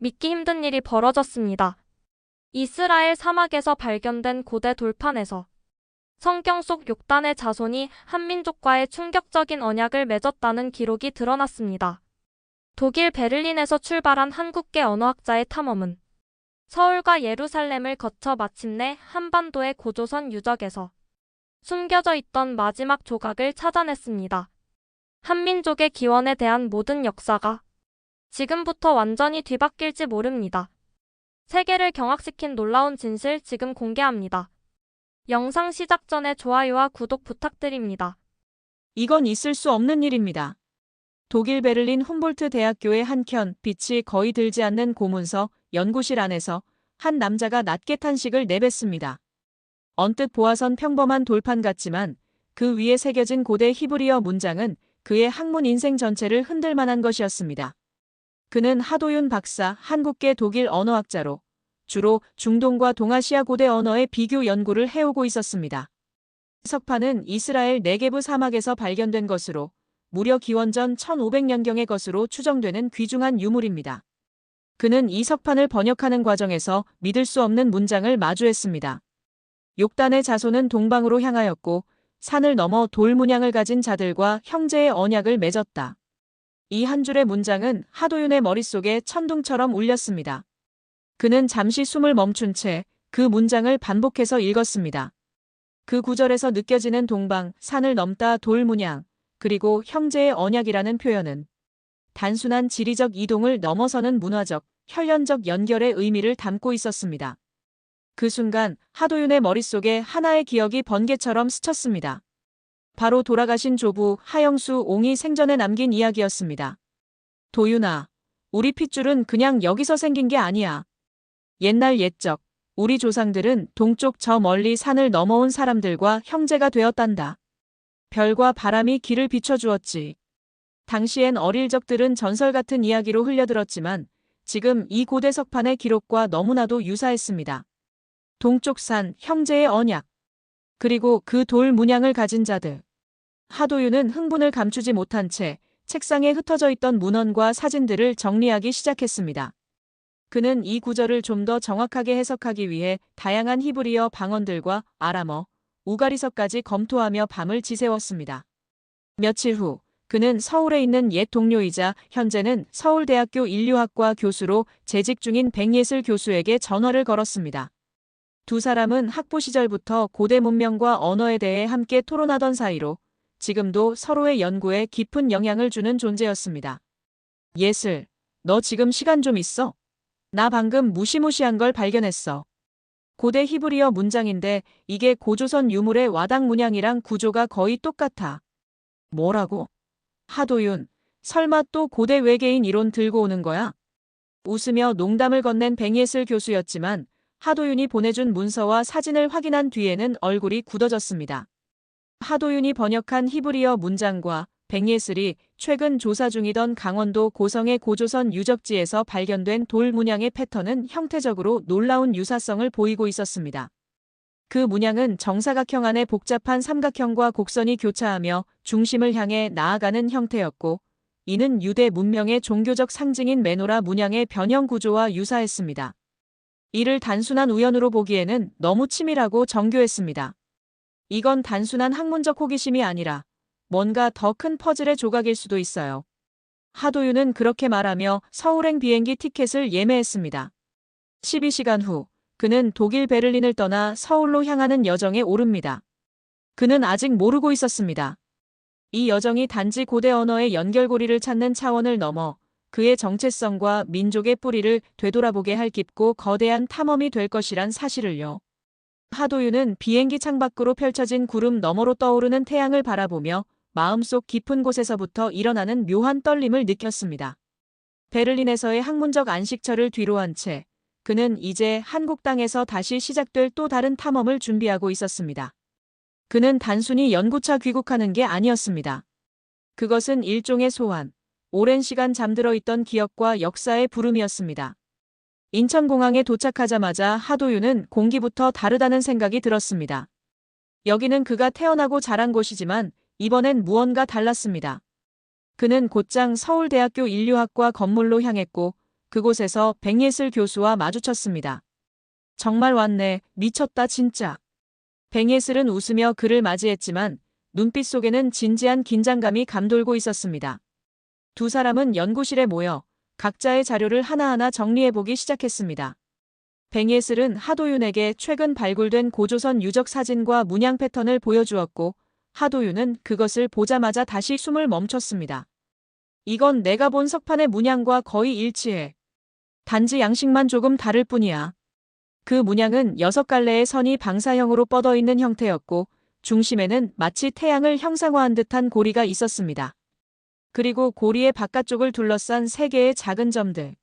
믿기 힘든 일이 벌어졌습니다. 이스라엘 사막에서 발견된 고대 돌판에서 성경 속 욕단의 자손이 한민족과의 충격적인 언약을 맺었다는 기록이 드러났습니다. 독일 베를린에서 출발한 한국계 언어학자의 탐험은 서울과 예루살렘을 거쳐 마침내 한반도의 고조선 유적에서 숨겨져 있던 마지막 조각을 찾아냈습니다. 한민족의 기원에 대한 모든 역사가 지금부터 완전히 뒤바뀔지 모릅니다. 세계를 경악시킨 놀라운 진실 지금 공개합니다. 영상 시작 전에 좋아요와 구독 부탁드립니다. 이건 있을 수 없는 일입니다. 독일 베를린 훔볼트 대학교의 한켠 빛이 거의 들지 않는 고문서 연구실 안에서 한 남자가 낮게 탄식을 내뱉습니다. 언뜻 보아선 평범한 돌판 같지만 그 위에 새겨진 고대 히브리어 문장은 그의 학문 인생 전체를 흔들 만한 것이었습니다. 그는 하도윤 박사, 한국계 독일 언어학자로 주로 중동과 동아시아 고대 언어의 비교 연구를 해오고 있었습니다. 석판은 이스라엘 네게브 사막에서 발견된 것으로 무려 기원전 1500년경의 것으로 추정되는 귀중한 유물입니다. 그는 이 석판을 번역하는 과정에서 믿을 수 없는 문장을 마주했습니다. 욕단의 자손은 동방으로 향하였고 산을 넘어 돌 문양을 가진 자들과 형제의 언약을 맺었다. 이 한 줄의 문장은 하도윤의 머릿속에 천둥처럼 울렸습니다. 그는 잠시 숨을 멈춘 채 그 문장을 반복해서 읽었습니다. 그 구절에서 느껴지는 동방, 산을 넘다 돌 문양, 그리고 형제의 언약이라는 표현은 단순한 지리적 이동을 넘어서는 문화적, 혈연적 연결의 의미를 담고 있었습니다. 그 순간 하도윤의 머릿속에 하나의 기억이 번개처럼 스쳤습니다. 바로 돌아가신 조부 하영수 옹이 생전에 남긴 이야기였습니다. 도윤아, 우리 핏줄은 그냥 여기서 생긴 게 아니야. 옛날 옛적, 우리 조상들은 동쪽 저 멀리 산을 넘어온 사람들과 형제가 되었단다. 별과 바람이 길을 비춰주었지. 당시엔 어릴 적들은 전설 같은 이야기로 흘려들었지만 지금 이 고대 석판의 기록과 너무나도 유사했습니다. 동쪽 산, 형제의 언약. 그리고 그 돌 문양을 가진 자들. 하도윤은 흥분을 감추지 못한 채 책상에 흩어져 있던 문헌과 사진들을 정리하기 시작했습니다. 그는 이 구절을 좀 더 정확하게 해석하기 위해 다양한 히브리어 방언들과 아람어, 우가리서까지 검토하며 밤을 지새웠습니다. 며칠 후 그는 서울에 있는 옛 동료이자 현재는 서울대학교 인류학과 교수로 재직 중인 백예슬 교수에게 전화를 걸었습니다. 두 사람은 학부 시절부터 고대 문명과 언어에 대해 함께 토론하던 사이로 지금도 서로의 연구에 깊은 영향을 주는 존재였습니다. 예슬, 너 지금 시간 좀 있어? 나 방금 무시무시한 걸 발견했어. 고대 히브리어 문장인데 이게 고조선 유물의 와당 문양이랑 구조가 거의 똑같아. 뭐라고? 하도윤, 설마 또 고대 외계인 이론 들고 오는 거야? 웃으며 농담을 건넨 백예슬 교수였지만 하도윤이 보내준 문서와 사진을 확인한 뒤에는 얼굴이 굳어졌습니다. 하도윤이 번역한 히브리어 문장과 백예슬이 최근 조사 중이던 강원도 고성의 고조선 유적지에서 발견된 돌 문양의 패턴은 형태적으로 놀라운 유사성을 보이고 있었습니다. 그 문양은 정사각형 안에 복잡한 삼각형과 곡선이 교차하며 중심을 향해 나아가는 형태였고, 이는 유대 문명의 종교적 상징인 메노라 문양의 변형 구조와 유사했습니다. 이를 단순한 우연으로 보기에는 너무 치밀하고 정교했습니다. 이건 단순한 학문적 호기심이 아니라 뭔가 더 큰 퍼즐의 조각일 수도 있어요. 하도윤은 그렇게 말하며 서울행 비행기 티켓을 예매했습니다. 12시간 후 그는 독일 베를린을 떠나 서울로 향하는 여정에 오릅니다. 그는 아직 모르고 있었습니다. 이 여정이 단지 고대 언어의 연결고리를 찾는 차원을 넘어 그의 정체성과 민족의 뿌리를 되돌아보게 할 깊고 거대한 탐험이 될 것이란 사실을요. 하도윤은 비행기 창밖으로 펼쳐진 구름 너머로 떠오르는 태양을 바라보며 마음속 깊은 곳에서부터 일어나는 묘한 떨림을 느꼈습니다. 베를린에서의 학문적 안식처를 뒤로한 채 그는 이제 한국 땅에서 다시 시작될 또 다른 탐험을 준비하고 있었습니다. 그는 단순히 연구차 귀국하는 게 아니었습니다. 그것은 일종의 소환, 오랜 시간 잠들어 있던 기억과 역사의 부름이었습니다. 인천공항에 도착하자마자 하도윤은 공기부터 다르다는 생각이 들었습니다. 여기는 그가 태어나고 자란 곳이지만 이번엔 무언가 달랐습니다. 그는 곧장 서울대학교 인류학과 건물로 향했고 그곳에서 백예슬 교수와 마주쳤습니다. 정말 왔네. 미쳤다 진짜. 백예슬은 웃으며 그를 맞이했지만 눈빛 속에는 진지한 긴장감이 감돌고 있었습니다. 두 사람은 연구실에 모여 각자의 자료를 하나하나 정리해보기 시작했습니다. 백예슬은 하도윤에게 최근 발굴된 고조선 유적 사진과 문양 패턴을 보여주었고 하도윤은 그것을 보자마자 다시 숨을 멈췄습니다. 이건 내가 본 석판의 문양과 거의 일치해. 단지 양식만 조금 다를 뿐이야. 그 문양은 6갈래의 선이 방사형으로 뻗어있는 형태였고 중심에는 마치 태양을 형상화한 듯한 고리가 있었습니다. 그리고 고리의 바깥쪽을 둘러싼 3개의 작은 점들.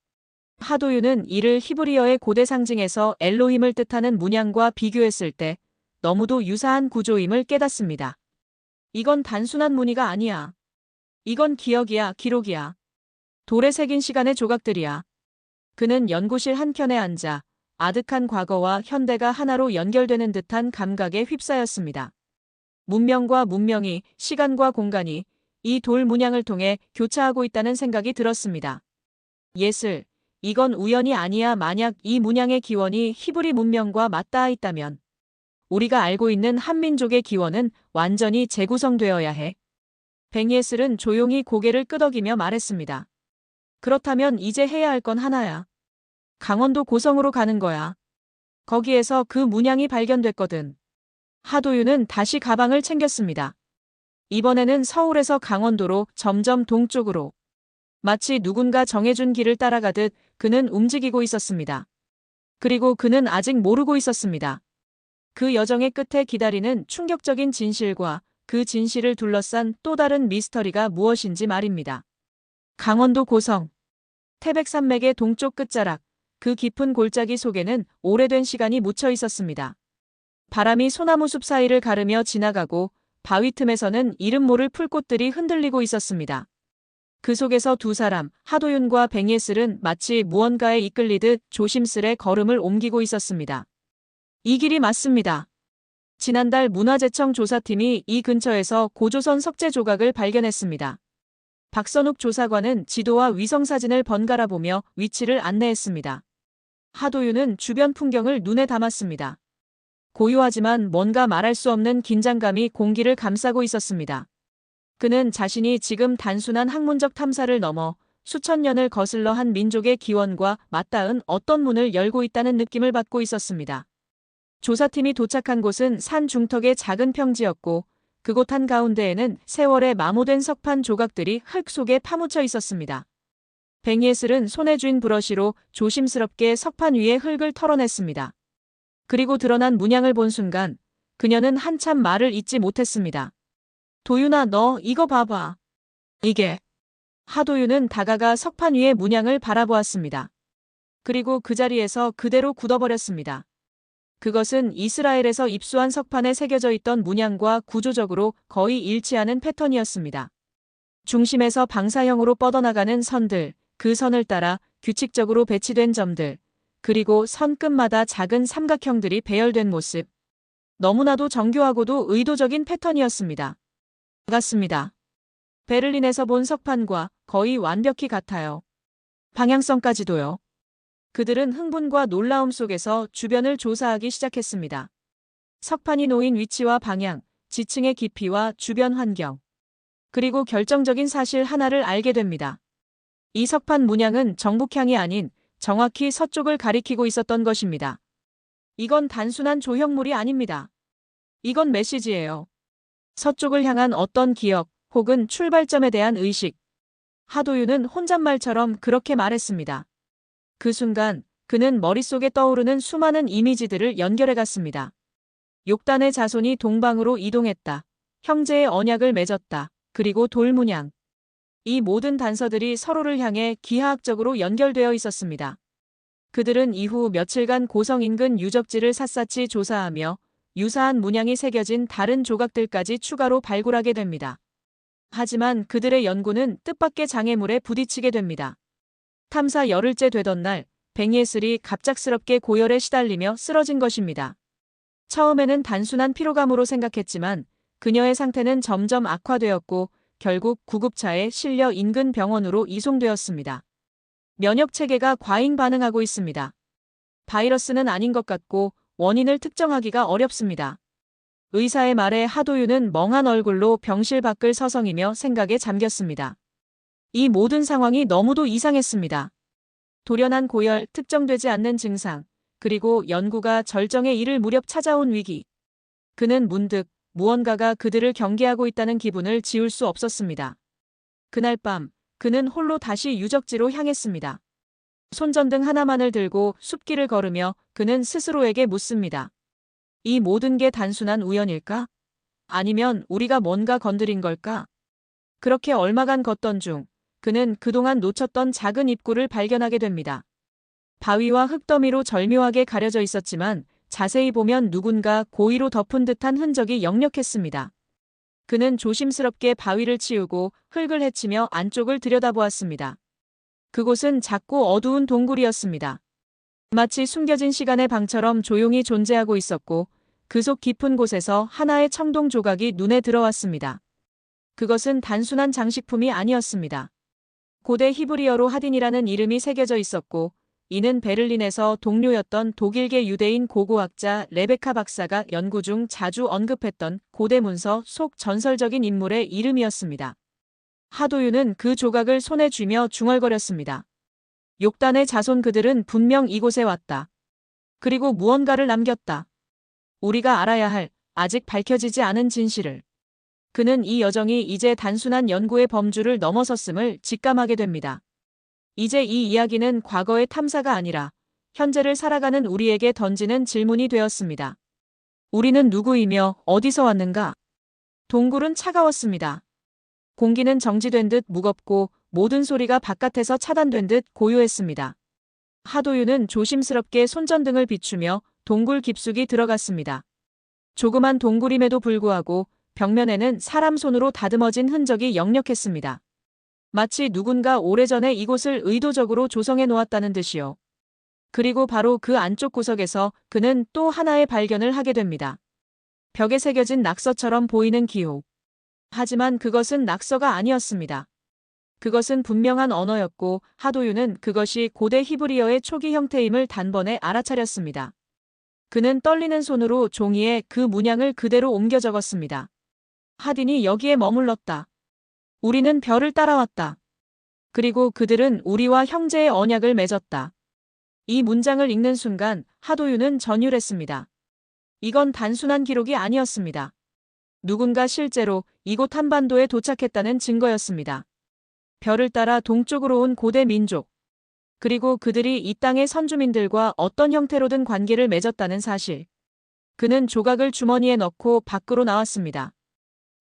하도윤은 이를 히브리어의 고대 상징에서 엘로힘을 뜻하는 문양과 비교했을 때 너무도 유사한 구조임을 깨닫습니다. 이건 단순한 무늬가 아니야. 이건 기억이야, 기록이야. 돌에 새긴 시간의 조각들이야. 그는 연구실 한켠에 앉아 아득한 과거와 현대가 하나로 연결되는 듯한 감각에 휩싸였습니다. 문명과 문명이, 시간과 공간이 이 돌 문양을 통해 교차하고 있다는 생각이 들었습니다. 예슬, 이건 우연이 아니야. 만약 이 문양의 기원이 히브리 문명과 맞닿아 있다면 우리가 알고 있는 한민족의 기원은 완전히 재구성되어야 해. 백예슬은 조용히 고개를 끄덕이며 말했습니다. 그렇다면 이제 해야 할 건 하나야. 강원도 고성으로 가는 거야. 거기에서 그 문양이 발견됐거든. 하도윤은 다시 가방을 챙겼습니다. 이번에는 서울에서 강원도로 점점 동쪽으로. 마치 누군가 정해준 길을 따라가듯 그는 움직이고 있었습니다. 그리고 그는 아직 모르고 있었습니다. 그 여정의 끝에 기다리는 충격적인 진실과 그 진실을 둘러싼 또 다른 미스터리가 무엇인지 말입니다. 강원도 고성. 태백산맥의 동쪽 끝자락, 그 깊은 골짜기 속에는 오래된 시간이 묻혀 있었습니다. 바람이 소나무 숲 사이를 가르며 지나가고 바위 틈에서는 이름 모를 풀꽃들이 흔들리고 있었습니다. 그 속에서 두 사람, 하도윤과 백예슬은 마치 무언가에 이끌리듯 조심스레 걸음을 옮기고 있었습니다. 이 길이 맞습니다. 지난달 문화재청 조사팀이 이 근처에서 고조선 석재 조각을 발견했습니다. 박선욱 조사관은 지도와 위성사진을 번갈아 보며 위치를 안내했습니다. 하도윤은 주변 풍경을 눈에 담았습니다. 고요하지만 뭔가 말할 수 없는 긴장감이 공기를 감싸고 있었습니다. 그는 자신이 지금 단순한 학문적 탐사를 넘어 수천 년을 거슬러 한 민족의 기원과 맞닿은 어떤 문을 열고 있다는 느낌을 받고 있었습니다. 조사팀이 도착한 곳은 산 중턱의 작은 평지였고 그곳 한가운데에는 세월에 마모된 석판 조각들이 흙 속에 파묻혀 있었습니다. 백예슬은 손에 쥔 브러쉬로 조심스럽게 석판 위에 흙을 털어냈습니다. 그리고 드러난 문양을 본 순간 그녀는 한참 말을 잇지 못했습니다. 도윤아, 너 이거 봐봐. 이게. 하도윤은 다가가 석판 위의 문양을 바라보았습니다. 그리고 그 자리에서 그대로 굳어버렸습니다. 그것은 이스라엘에서 입수한 석판에 새겨져 있던 문양과 구조적으로 거의 일치하는 패턴이었습니다. 중심에서 방사형으로 뻗어나가는 선들, 그 선을 따라 규칙적으로 배치된 점들, 그리고 선 끝마다 작은 삼각형들이 배열된 모습. 너무나도 정교하고도 의도적인 패턴이었습니다. 같습니다. 베를린에서 본 석판과 거의 완벽히 같아요. 방향성까지도요. 그들은 흥분과 놀라움 속에서 주변을 조사하기 시작했습니다. 석판이 놓인 위치와 방향, 지층의 깊이와 주변 환경. 그리고 결정적인 사실 하나를 알게 됩니다. 이 석판 문양은 정북향이 아닌 정확히 서쪽을 가리키고 있었던 것입니다. 이건 단순한 조형물이 아닙니다. 이건 메시지예요. 서쪽을 향한 어떤 기억 혹은 출발점에 대한 의식. 하도윤은 혼잣말처럼 그렇게 말했습니다. 그 순간 그는 머릿속에 떠오르는 수많은 이미지들을 연결해갔습니다. 욕단의 자손이 동방으로 이동했다. 형제의 언약을 맺었다. 그리고 돌문양. 이 모든 단서들이 서로를 향해 기하학적으로 연결되어 있었습니다. 그들은 이후 며칠간 고성 인근 유적지를 샅샅이 조사하며 유사한 문양이 새겨진 다른 조각들까지 추가로 발굴하게 됩니다. 하지만 그들의 연구는 뜻밖의 장애물에 부딪히게 됩니다. 탐사 열흘째 되던 날, 백예슬이 갑작스럽게 고열에 시달리며 쓰러진 것입니다. 처음에는 단순한 피로감으로 생각했지만 그녀의 상태는 점점 악화되었고 결국 구급차에 실려 인근 병원으로 이송되었습니다. 면역 체계가 과잉 반응하고 있습니다. 바이러스는 아닌 것 같고 원인을 특정하기가 어렵습니다. 의사의 말에 하도윤은 멍한 얼굴로 병실 밖을 서성이며 생각에 잠겼습니다. 이 모든 상황이 너무도 이상했습니다. 돌연한 고열, 특정되지 않는 증상, 그리고 연구가 절정에 이를 무렵 찾아온 위기. 그는 문득 무언가가 그들을 경계하고 있다는 기분을 지울 수 없었습니다. 그날 밤, 그는 홀로 다시 유적지로 향했습니다. 손전등 하나만을 들고 숲길을 걸으며 그는 스스로에게 묻습니다. 이 모든 게 단순한 우연일까? 아니면 우리가 뭔가 건드린 걸까? 그렇게 얼마간 걷던 중 그는 그동안 놓쳤던 작은 입구를 발견하게 됩니다. 바위와 흙더미로 절묘하게 가려져 있었지만 자세히 보면 누군가 고의로 덮은 듯한 흔적이 역력했습니다. 그는 조심스럽게 바위를 치우고 흙을 헤치며 안쪽을 들여다보았습니다. 그곳은 작고 어두운 동굴이었습니다. 마치 숨겨진 시간의 방처럼 조용히 존재하고 있었고 그 속 깊은 곳에서 하나의 청동 조각이 눈에 들어왔습니다. 그것은 단순한 장식품이 아니었습니다. 고대 히브리어로 하딘이라는 이름이 새겨져 있었고 이는 베를린에서 동료였던 독일계 유대인 고고학자 레베카 박사가 연구 중 자주 언급했던 고대 문서 속 전설적인 인물의 이름이었습니다. 하도윤은 그 조각을 손에 쥐며 중얼거렸습니다. 욕단의 자손 그들은 분명 이곳에 왔다. 그리고 무언가를 남겼다. 우리가 알아야 할 아직 밝혀지지 않은 진실을. 그는 이 여정이 이제 단순한 연구의 범주를 넘어섰음을 직감하게 됩니다. 이제 이 이야기는 과거의 탐사가 아니라 현재를 살아가는 우리에게 던지는 질문이 되었습니다. 우리는 누구이며 어디서 왔는가? 동굴은 차가웠습니다. 공기는 정지된 듯 무겁고 모든 소리가 바깥에서 차단된 듯 고요했습니다. 하도윤은 조심스럽게 손전등을 비추며 동굴 깊숙이 들어갔습니다. 조그만 동굴임에도 불구하고 벽면에는 사람 손으로 다듬어진 흔적이 역력했습니다. 마치 누군가 오래전에 이곳을 의도적으로 조성해 놓았다는 듯이요. 그리고 바로 그 안쪽 구석에서 그는 또 하나의 발견을 하게 됩니다. 벽에 새겨진 낙서처럼 보이는 기호. 하지만 그것은 낙서가 아니었습니다. 그것은 분명한 언어였고 하도윤은 그것이 고대 히브리어의 초기 형태임을 단번에 알아차렸습니다. 그는 떨리는 손으로 종이에 그 문양을 그대로 옮겨 적었습니다. 하딘이 여기에 머물렀다. 우리는 별을 따라왔다. 그리고 그들은 우리와 형제의 언약을 맺었다. 이 문장을 읽는 순간 하도윤은 전율했습니다. 이건 단순한 기록이 아니었습니다. 누군가 실제로 이곳 한반도에 도착했다는 증거였습니다. 별을 따라 동쪽으로 온 고대 민족. 그리고 그들이 이 땅의 선주민들과 어떤 형태로든 관계를 맺었다는 사실. 그는 조각을 주머니에 넣고 밖으로 나왔습니다.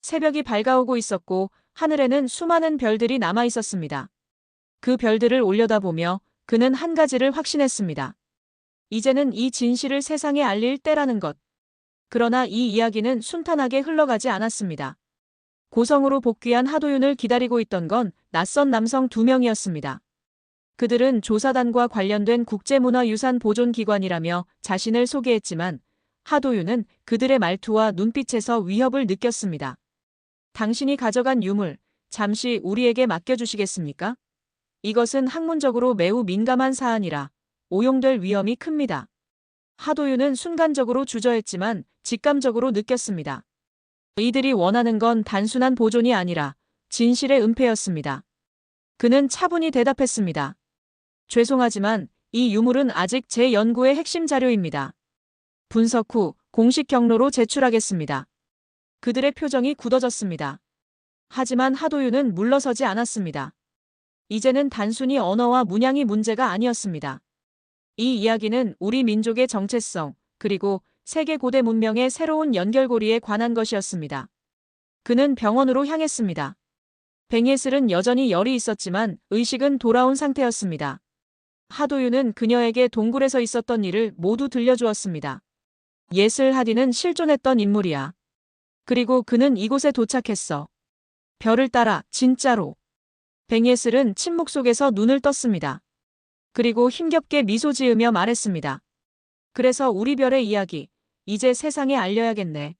새벽이 밝아오고 있었고 하늘에는 수많은 별들이 남아 있었습니다. 그 별들을 올려다보며 그는 한 가지를 확신했습니다. 이제는 이 진실을 세상에 알릴 때라는 것. 그러나 이 이야기는 순탄하게 흘러가지 않았습니다. 고성으로 복귀한 하도윤을 기다리고 있던 건 낯선 남성 2명이었습니다. 그들은 조사단과 관련된 국제문화유산 보존기관이라며 자신을 소개했지만 하도윤은 그들의 말투와 눈빛에서 위협을 느꼈습니다. 당신이 가져간 유물, 잠시 우리에게 맡겨주시겠습니까? 이것은 학문적으로 매우 민감한 사안이라 오용될 위험이 큽니다. 하도윤은 순간적으로 주저했지만 직감적으로 느꼈습니다. 이들이 원하는 건 단순한 보존이 아니라 진실의 은폐였습니다. 그는 차분히 대답했습니다. 죄송하지만 이 유물은 아직 제 연구의 핵심 자료입니다. 분석 후 공식 경로로 제출하겠습니다. 그들의 표정이 굳어졌습니다. 하지만 하도윤은 물러서지 않았습니다. 이제는 단순히 언어와 문양이 문제가 아니었습니다. 이 이야기는 우리 민족의 정체성, 그리고 세계 고대 문명의 새로운 연결고리에 관한 것이었습니다. 그는 병원으로 향했습니다. 뱅예슬은 여전히 열이 있었지만 의식은 돌아온 상태였습니다. 하도윤은 그녀에게 동굴에서 있었던 일을 모두 들려주었습니다. 예슬 하딘은 실존했던 인물이야. 그리고 그는 이곳에 도착했어. 별을 따라 진짜로. 뱅예슬은 침묵 속에서 눈을 떴습니다. 그리고 힘겹게 미소 지으며 말했습니다. 그래서 우리 별의 이야기, 이제 세상에 알려야겠네.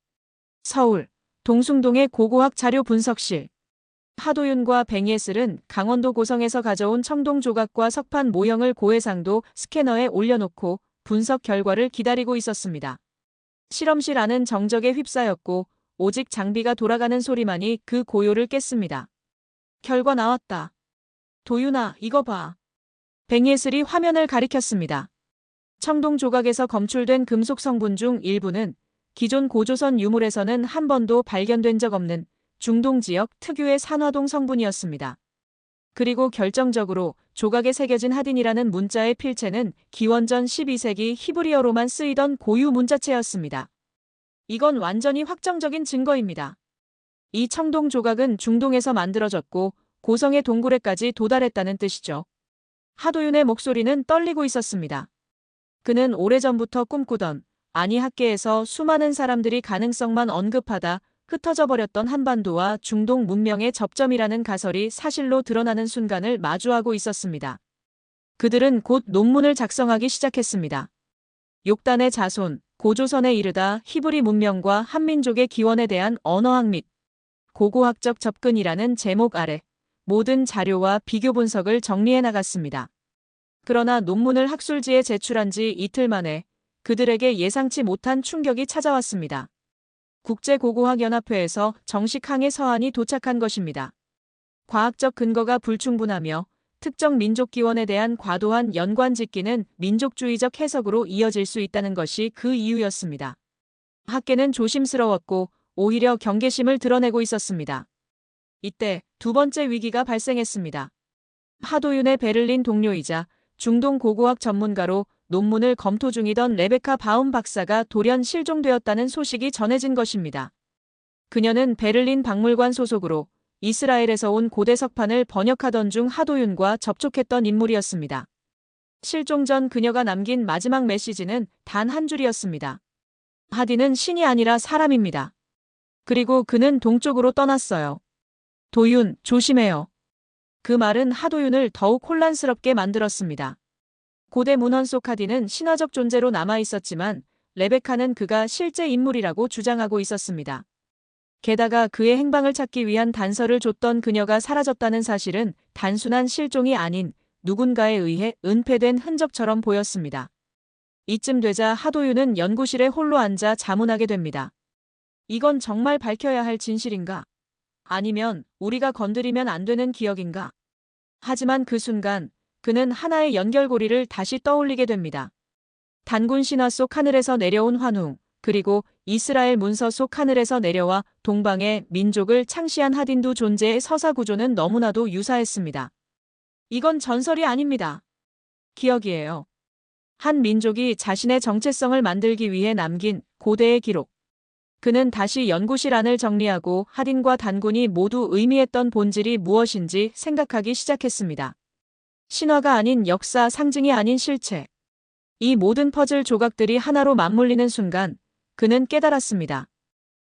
서울, 동숭동의 고고학 자료 분석실. 하도윤과 뱅예슬은 강원도 고성에서 가져온 청동 조각과 석판 모형을 고해상도 스캐너에 올려놓고 분석 결과를 기다리고 있었습니다. 실험실 안은 정적에 휩싸였고 오직 장비가 돌아가는 소리만이 그 고요를 깼습니다. 결과 나왔다. 도윤아, 이거 봐. 뱅예슬이 화면을 가리켰습니다. 청동 조각에서 검출된 금속 성분 중 일부는 기존 고조선 유물에서는 한 번도 발견된 적 없는 중동 지역 특유의 산화동 성분이었습니다. 그리고 결정적으로 조각에 새겨진 하딘이라는 문자의 필체는 기원전 12세기 히브리어로만 쓰이던 고유 문자체였습니다. 이건 완전히 확정적인 증거입니다. 이 청동 조각은 중동에서 만들어졌고 고성의 동굴에까지 도달했다는 뜻이죠. 하도윤의 목소리는 떨리고 있었습니다. 그는 오래전부터 꿈꾸던, 아니 학계에서 수많은 사람들이 가능성만 언급하다 흩어져 버렸던 한반도와 중동 문명의 접점이라는 가설이 사실로 드러나는 순간을 마주하고 있었습니다. 그들은 곧 논문을 작성하기 시작했습니다. 욕단의 자손, 고조선에 이르다 히브리 문명과 한민족의 기원에 대한 언어학 및 고고학적 접근이라는 제목 아래 모든 자료와 비교 분석을 정리해 나갔습니다. 그러나 논문을 학술지에 제출한 지 이틀 만에 그들에게 예상치 못한 충격이 찾아왔습니다. 국제고고학연합회에서 정식 항해 서한이 도착한 것입니다. 과학적 근거가 불충분하며 특정 민족 기원에 대한 과도한 연관짓기는 민족주의적 해석으로 이어질 수 있다는 것이 그 이유였습니다. 학계는 조심스러웠고 오히려 경계심을 드러내고 있었습니다. 이때 두 번째 위기가 발생했습니다. 하도윤의 베를린 동료이자 중동 고고학 전문가로 논문을 검토 중이던 레베카 바움 박사가 돌연 실종되었다는 소식이 전해진 것입니다. 그녀는 베를린 박물관 소속으로 이스라엘에서 온 고대 석판을 번역하던 중 하도윤과 접촉했던 인물이었습니다. 실종 전 그녀가 남긴 마지막 메시지는 단 한 줄이었습니다. 하딘은 신이 아니라 사람입니다. 그리고 그는 동쪽으로 떠났어요. 도윤, 조심해요. 그 말은 하도윤을 더욱 혼란스럽게 만들었습니다. 고대 문헌 속 하딘은 신화적 존재로 남아있었지만 레베카는 그가 실제 인물이라고 주장하고 있었습니다. 게다가 그의 행방을 찾기 위한 단서를 줬던 그녀가 사라졌다는 사실은 단순한 실종이 아닌 누군가에 의해 은폐된 흔적처럼 보였습니다. 이쯤 되자 하도윤은 연구실에 홀로 앉아 자문하게 됩니다. 이건 정말 밝혀야 할 진실인가? 아니면 우리가 건드리면 안 되는 기억인가? 하지만 그 순간 그는 하나의 연결고리를 다시 떠올리게 됩니다. 단군 신화 속 하늘에서 내려온 환웅, 그리고 이스라엘 문서 속 하늘에서 내려와 동방의 민족을 창시한 하딘 두 존재의 서사 구조는 너무나도 유사했습니다. 이건 전설이 아닙니다. 기억이에요. 한 민족이 자신의 정체성을 만들기 위해 남긴 고대의 기록. 그는 다시 연구실 안을 정리하고 하딘과 단군이 모두 의미했던 본질이 무엇인지 생각하기 시작했습니다. 신화가 아닌 역사, 상징이 아닌 실체. 이 모든 퍼즐 조각들이 하나로 맞물리는 순간 그는 깨달았습니다.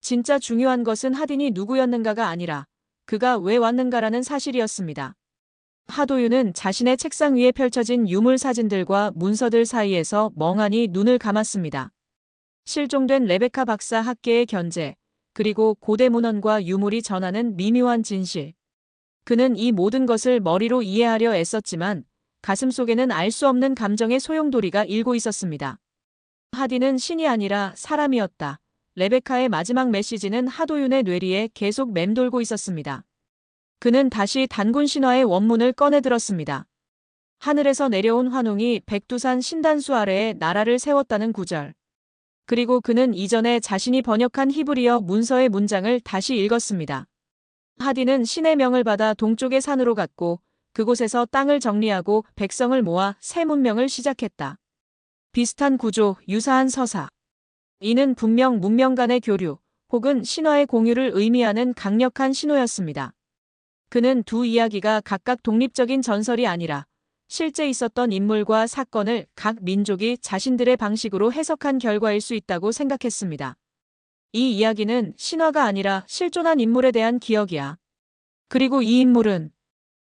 진짜 중요한 것은 하딘이 누구였는가가 아니라 그가 왜 왔는가라는 사실이었습니다. 하도윤은 자신의 책상 위에 펼쳐진 유물 사진들과 문서들 사이에서 멍하니 눈을 감았습니다. 실종된 레베카 박사 학계의 견제, 그리고 고대 문헌과 유물이 전하는 미묘한 진실. 그는 이 모든 것을 머리로 이해하려 애썼지만 가슴속에는 알 수 없는 감정의 소용돌이가 일고 있었습니다. 하딘은 신이 아니라 사람이었다. 레베카의 마지막 메시지는 하도윤의 뇌리에 계속 맴돌고 있었습니다. 그는 다시 단군 신화의 원문을 꺼내들었습니다. 하늘에서 내려온 환웅이 백두산 신단수 아래에 나라를 세웠다는 구절. 그리고 그는 이전에 자신이 번역한 히브리어 문서의 문장을 다시 읽었습니다. 하딘은 신의 명을 받아 동쪽의 산으로 갔고 그곳에서 땅을 정리하고 백성을 모아 새 문명을 시작했다. 비슷한 구조, 유사한 서사. 이는 분명 문명 간의 교류 혹은 신화의 공유를 의미하는 강력한 신호였습니다. 그는 두 이야기가 각각 독립적인 전설이 아니라 실제 있었던 인물과 사건을 각 민족이 자신들의 방식으로 해석한 결과일 수 있다고 생각했습니다. 이 이야기는 신화가 아니라 실존한 인물에 대한 기억이야. 그리고 이 인물은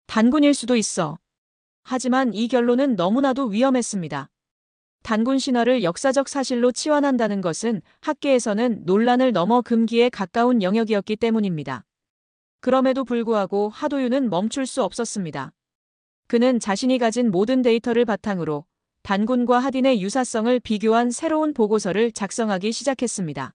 단군일 수도 있어. 하지만 이 결론은 너무나도 위험했습니다. 단군 신화를 역사적 사실로 치환한다는 것은 학계에서는 논란을 넘어 금기에 가까운 영역이었기 때문입니다. 그럼에도 불구하고 하도윤은 멈출 수 없었습니다. 그는 자신이 가진 모든 데이터를 바탕으로 단군과 하딘의 유사성을 비교한 새로운 보고서를 작성하기 시작했습니다.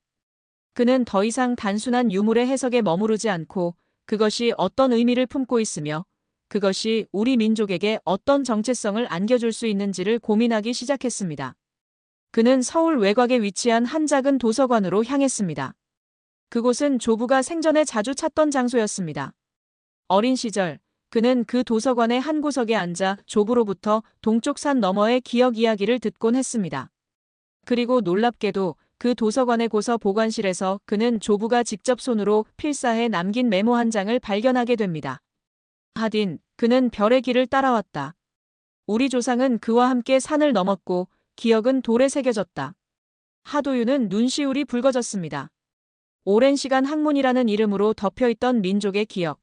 그는 더 이상 단순한 유물의 해석에 머무르지 않고 그것이 어떤 의미를 품고 있으며 그것이 우리 민족에게 어떤 정체성을 안겨줄 수 있는지를 고민하기 시작했습니다. 그는 서울 외곽에 위치한 한 작은 도서관으로 향했습니다. 그곳은 조부가 생전에 자주 찾던 장소였습니다. 어린 시절, 그는 그 도서관의 한 구석에 앉아 조부로부터 동쪽 산 너머의 기억 이야기를 듣곤 했습니다. 그리고 놀랍게도 그 도서관의 고서 보관실에서 그는 조부가 직접 손으로 필사해 남긴 메모 한 장을 발견하게 됩니다. 하딘, 그는 별의 길을 따라왔다. 우리 조상은 그와 함께 산을 넘었고 기억은 돌에 새겨졌다. 하도윤은 눈시울이 붉어졌습니다. 오랜 시간 학문이라는 이름으로 덮여있던 민족의 기억.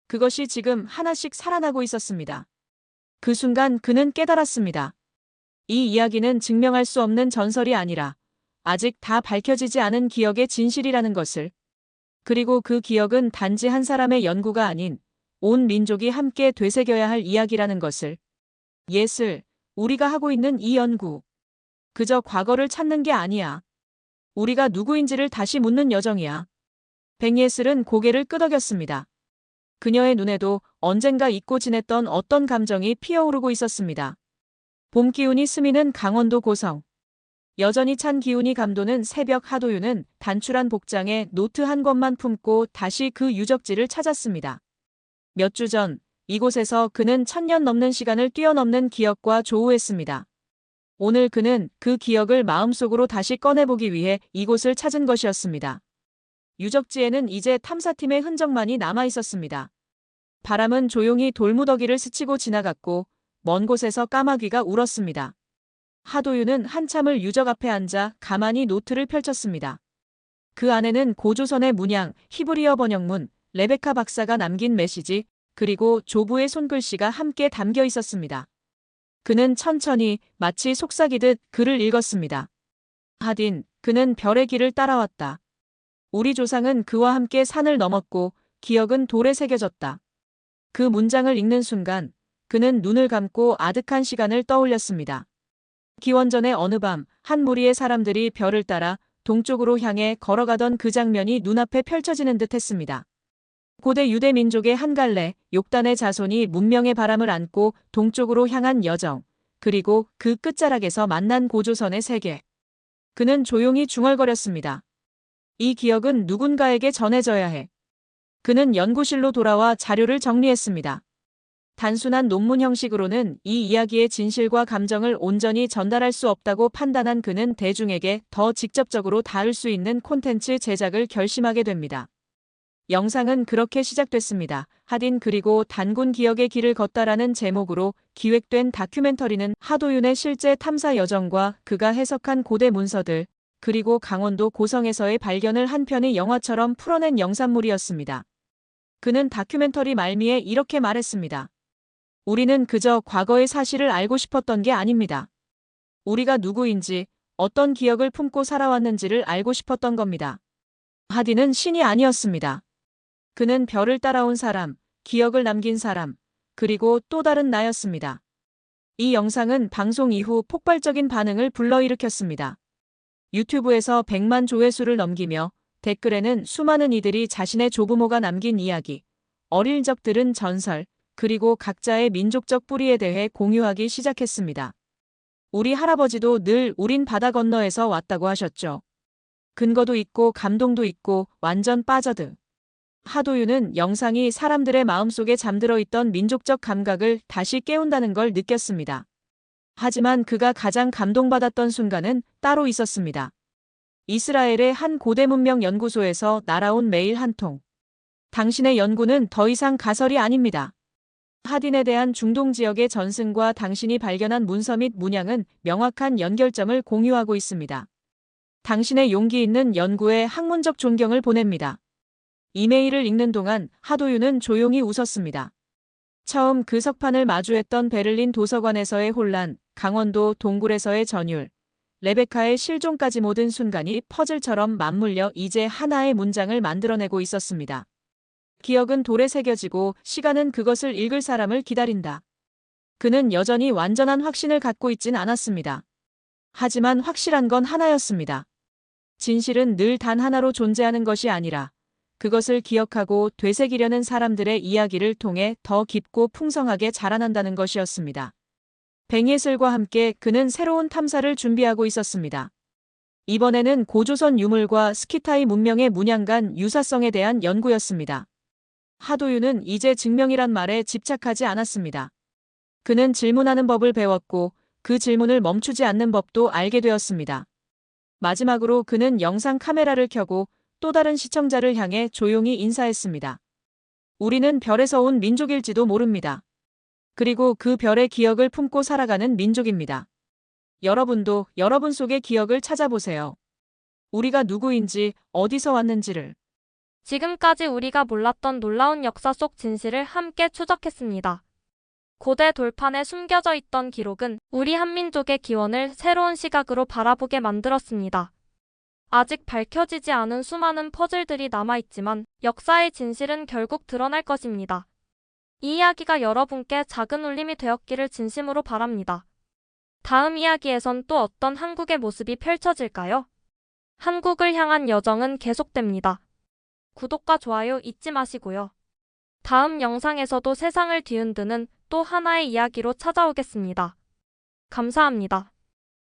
그것이 지금 하나씩 살아나고 있었습니다. 그 순간 그는 깨달았습니다. 이 이야기는 증명할 수 없는 전설이 아니라 아직 다 밝혀지지 않은 기억의 진실이라는 것을. 그리고 그 기억은 단지 한 사람의 연구가 아닌 온 민족이 함께 되새겨야 할 이야기라는 것을. 예슬, 우리가 하고 있는 이 연구. 그저 과거를 찾는 게 아니야. 우리가 누구인지를 다시 묻는 여정이야. 백예슬은 고개를 끄덕였습니다. 그녀의 눈에도 언젠가 잊고 지냈던 어떤 감정이 피어오르고 있었습니다. 봄 기운이 스미는 강원도 고성. 여전히 찬 기운이 감도는 새벽 하도윤은 단출한 복장에 노트 한 권만 품고 다시 그 유적지를 찾았습니다. 몇 주 전, 이곳에서 그는 1000년 넘는 시간을 뛰어넘는 기억과 조우했습니다. 오늘 그는 그 기억을 마음속으로 다시 꺼내보기 위해 이곳을 찾은 것이었습니다. 유적지에는 이제 탐사팀의 흔적만이 남아 있었습니다. 바람은 조용히 돌무더기를 스치고 지나갔고 먼 곳에서 까마귀가 울었습니다. 하도윤은 한참을 유적 앞에 앉아 가만히 노트를 펼쳤습니다. 그 안에는 고조선의 문양, 히브리어 번역문, 레베카 박사가 남긴 메시지, 그리고 조부의 손글씨가 함께 담겨 있었습니다. 그는 천천히 마치 속삭이듯 글을 읽었습니다. 하딘, 그는 별의 길을 따라왔다. 우리 조상은 그와 함께 산을 넘었고 기억은 돌에 새겨졌다. 그 문장을 읽는 순간 그는 눈을 감고 아득한 시간을 떠올렸습니다. 기원전의 어느 밤 한 무리의 사람들이 별을 따라 동쪽으로 향해 걸어가던 그 장면이 눈앞에 펼쳐지는 듯 했습니다. 고대 유대 민족의 한 갈래, 욕단의 자손이 문명의 바람을 안고 동쪽으로 향한 여정, 그리고 그 끝자락에서 만난 고조선의 세계. 그는 조용히 중얼거렸습니다. 이 기억은 누군가에게 전해져야 해. 그는 연구실로 돌아와 자료를 정리했습니다. 단순한 논문 형식으로는 이 이야기의 진실과 감정을 온전히 전달할 수 없다고 판단한 그는 대중에게 더 직접적으로 닿을 수 있는 콘텐츠 제작을 결심하게 됩니다. 영상은 그렇게 시작됐습니다. 하딘 그리고 단군 기억의 길을 걷다라는 제목으로 기획된 다큐멘터리는 하도윤의 실제 탐사 여정과 그가 해석한 고대 문서들, 그리고 강원도 고성에서의 발견을 한 편의 영화처럼 풀어낸 영상물이었습니다. 그는 다큐멘터리 말미에 이렇게 말했습니다. 우리는 그저 과거의 사실을 알고 싶었던 게 아닙니다. 우리가 누구인지, 어떤 기억을 품고 살아왔는지를 알고 싶었던 겁니다. 하딘은 신이 아니었습니다. 그는 별을 따라온 사람, 기억을 남긴 사람, 그리고 또 다른 나였습니다. 이 영상은 방송 이후 폭발적인 반응을 불러일으켰습니다. 유튜브에서 100만 조회수를 넘기며 댓글에는 수많은 이들이 자신의 조부모가 남긴 이야기, 어릴 적 들은 전설, 그리고 각자의 민족적 뿌리에 대해 공유하기 시작했습니다. 우리 할아버지도 늘 우린 바다 건너에서 왔다고 하셨죠. 근거도 있고 감동도 있고 완전 빠져드. 하도윤은 영상이 사람들의 마음속에 잠들어 있던 민족적 감각을 다시 깨운다는 걸 느꼈습니다. 하지만 그가 가장 감동받았던 순간은 따로 있었습니다. 이스라엘의 한 고대 문명 연구소에서 날아온 메일 한 통. 당신의 연구는 더 이상 가설이 아닙니다. 하딘에 대한 중동 지역의 전승과 당신이 발견한 문서 및 문양은 명확한 연결점을 공유하고 있습니다. 당신의 용기 있는 연구에 학문적 존경을 보냅니다. 이메일을 읽는 동안 하도윤은 조용히 웃었습니다. 처음 그 석판을 마주했던 베를린 도서관에서의 혼란, 강원도 동굴에서의 전율, 레베카의 실종까지 모든 순간이 퍼즐처럼 맞물려 이제 하나의 문장을 만들어내고 있었습니다. 기억은 돌에 새겨지고 시간은 그것을 읽을 사람을 기다린다. 그는 여전히 완전한 확신을 갖고 있진 않았습니다. 하지만 확실한 건 하나였습니다. 진실은 늘 단 하나로 존재하는 것이 아니라 그것을 기억하고 되새기려는 사람들의 이야기를 통해 더 깊고 풍성하게 자라난다는 것이었습니다. 뱅예슬과 함께 그는 새로운 탐사를 준비하고 있었습니다. 이번에는 고조선 유물과 스키타이 문명의 문양간 유사성에 대한 연구였습니다. 하도유는 이제 증명이란 말에 집착하지 않았습니다. 그는 질문하는 법을 배웠고 그 질문을 멈추지 않는 법도 알게 되었습니다. 마지막으로 그는 영상 카메라를 켜고 또 다른 시청자를 향해 조용히 인사했습니다. 우리는 별에서 온 민족일지도 모릅니다. 그리고 그 별의 기억을 품고 살아가는 민족입니다. 여러분도 여러분 속의 기억을 찾아보세요. 우리가 누구인지, 어디서 왔는지를. 지금까지 우리가 몰랐던 놀라운 역사 속 진실을 함께 추적했습니다. 고대 돌판에 숨겨져 있던 기록은 우리 한민족의 기원을 새로운 시각으로 바라보게 만들었습니다. 아직 밝혀지지 않은 수많은 퍼즐들이 남아있지만 역사의 진실은 결국 드러날 것입니다. 이 이야기가 여러분께 작은 울림이 되었기를 진심으로 바랍니다. 다음 이야기에선 또 어떤 한국의 모습이 펼쳐질까요? 한국을 향한 여정은 계속됩니다. 구독과 좋아요 잊지 마시고요. 다음 영상에서도 세상을 뒤흔드는 또 하나의 이야기로 찾아오겠습니다. 감사합니다.